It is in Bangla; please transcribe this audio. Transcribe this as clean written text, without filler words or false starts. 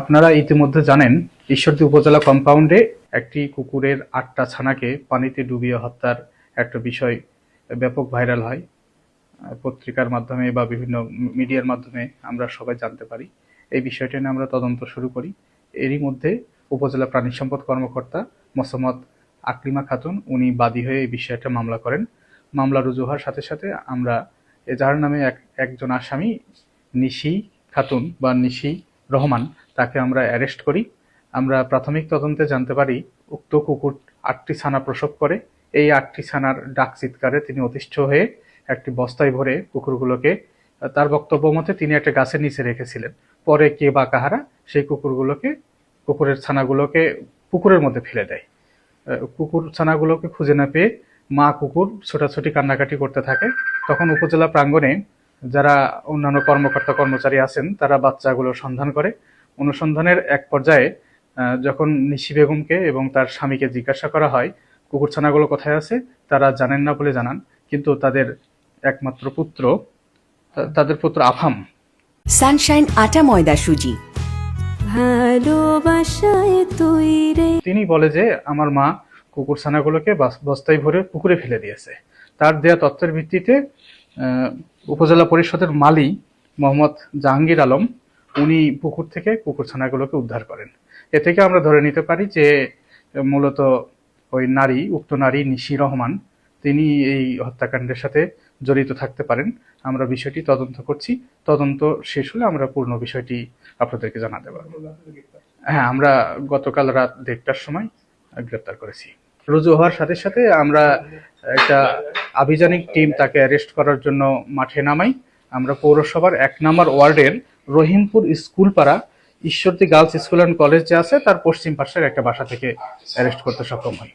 আপনারা ইতিমধ্যে জানেন, ঈশ্বরদী উপজেলা কম্পাউন্ডে একটি কুকুরের ৮টা ছানাকে পানিতে ডুবিয়ে হত্যার একটা বিষয় ব্যাপক ভাইরাল হয়। পত্রিকার মাধ্যমে বা বিভিন্ন মিডিয়ার মাধ্যমে আমরা সবাই জানতে পারি। এই বিষয়টা নিয়ে আমরা তদন্ত শুরু করি। এরই মধ্যে উপজেলা প্রাণী সম্পদ কর্মকর্তা মোসাম্মদ আকলিমা খাতুন উনি বাদী হয়ে এই বিষয়টা মামলা করেন। মামলা রুজু হওয়ার সাথে সাথে আমরা যার নামে একজন আসামি নিশি খাতুন বা নিশি রহমান, তাকে আমরা অ্যারেস্ট করি। আমরা প্রাথমিক তদন্তে জানতে পারি উক্ত কুকুর ৮টি ছানা প্রসব করে। এই ৮টি ছানার ডাক চিৎকারে তিনি অতিষ্ঠ হয়ে একটি বস্তায় ভরে কুকুরগুলোকে, তার বক্তব্য মতে তিনি একটা গাছের নিচে রেখেছিলেন। পরে কে বা কাহারা সেই কুকুরের ছানাগুলোকে পুকুরের মধ্যে ফেলে দেয়। কুকুর ছানাগুলোকে খুঁজে না পেয়ে মা কুকুর ছোটাছুটি কান্নাকাটি করতে থাকে। তখন উপজেলা প্রাঙ্গণে যারা অন্যান্য কর্মকর্তা কর্মচারী আছেন তারা বাচ্চাগুলোর সন্ধান করে। অনুসন্ধানের এক পর্যায়ে যখন নিশি বেগমকে এবং তার স্বামীকে জিজ্ঞাসা করা হয় কুকুর ছানাগুলো কোথায় আছে, তারা জানেন না বলে জানান। কিন্তু তাদের একমাত্র পুত্র, তাদের পুত্র আফাম, সানশাইন আটা ময়দা সুজি, ভালোবাসায় তৈরি, তিনি বলে যে আমার মা কুকুর ছানাগুলোকে বস্তায় ভরে পুকুরে ফেলে দিয়েছে। তার দেয়া তথ্যের ভিত্তিতে উপজেলা পরিষদের মালি মোহাম্মদ জাহাঙ্গীর আলম উনি পুকুর থেকে কুকুর ছানাগুলোকে উদ্ধার করেন। এ থেকে আমরা ধরে নিতে পারি যে মূলত ওই উক্ত নারী নিশি রহমান, তিনি এই হত্যাকাণ্ডের সাথে জড়িত থাকতে পারেন। আমরা বিষয়টি তদন্ত করছি। তদন্ত শেষ হলে আমরা পূর্ণ বিষয়টি আপনাদেরকে জানাতে পারবো। হ্যাঁ, আমরা গতকাল রাত ১:৩০টার সময় গ্রেপ্তার করেছি। রুজু হওয়ার সাথে সাথে আমরা একটা আভিযানিক টিম তাকে অ্যারেস্ট করার জন্য মাঠে নামাই। আমরা পৌরসভার ১ নম্বর ওয়ার্ডের রহিমপুর স্কুলপাড়া Ishwardi girls school and college যে আছে তার পশ্চিম পাশের একটা বাসা থেকে অ্যারেস্ট করতে সক্ষম হই।